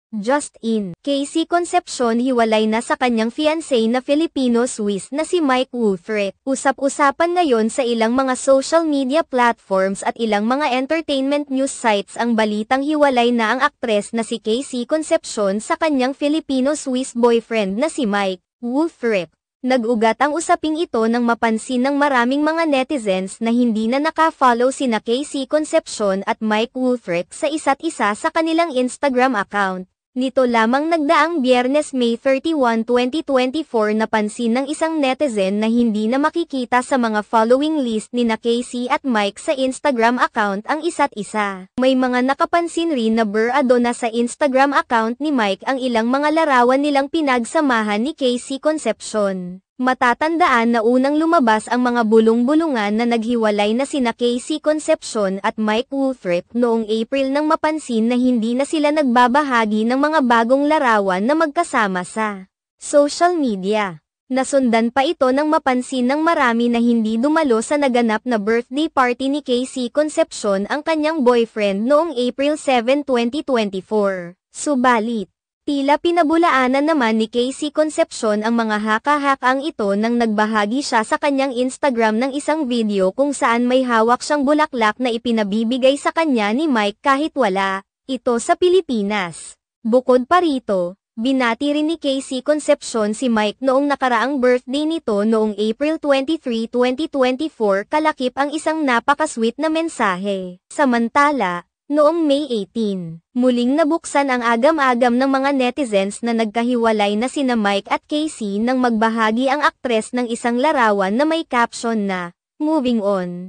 Just in, Casey Concepcion hiwalay na sa kanyang fiancé na Filipino-Swiss na si Mike Woothrick. Usap-usapan ngayon sa ilang mga social media platforms at ilang mga entertainment news sites ang balitang hiwalay na ang aktres na si Casey Concepcion sa kanyang Filipino-Swiss boyfriend na si Mike Woothrick. Nag-ugat ang usaping ito nang mapansin ng maraming mga netizens na hindi na naka-follow sina Casey Concepcion at Mike Woothrick sa isa't isa sa kanilang Instagram account. Nito lamang nagdaang Biyernes May 31, 2024 napansin ng isang netizen na hindi na makikita sa mga following list ni na Casey at Mike sa Instagram account ang isa't isa. May mga nakapansin rin na burado na sa Instagram account ni Mike ang ilang mga larawan nilang pinagsamahan ni Casey Concepcion. Matatandaan na unang lumabas ang mga bulong-bulungan na naghiwalay na sina Casey Concepcion at Mike Woothrick noong April nang mapansin na hindi na sila nagbabahagi ng mga bagong larawan na magkasama sa social media. Nasundan pa ito nang mapansin ng marami na hindi dumalo sa naganap na birthday party ni Casey Concepcion ang kanyang boyfriend noong April 7, 2024. Subalit, tila pinabulaanan naman ni Casey Concepcion ang mga haka-hakang ito nang nagbahagi siya sa kanyang Instagram ng isang video kung saan may hawak siyang bulaklak na ipinabibigay sa kanya ni Mike kahit wala ito sa Pilipinas. Bukod pa rito, binati rin ni Casey Concepcion si Mike noong nakaraang birthday nito noong April 23, 2024 kalakip ang isang napaka-sweet na mensahe. Samantala, noong May 18, muling nabuksan ang agam-agam ng mga netizens na nagkahiwalay na sina Mike at Casey nang magbahagi ang aktres ng isang larawan na may caption na, "Moving on."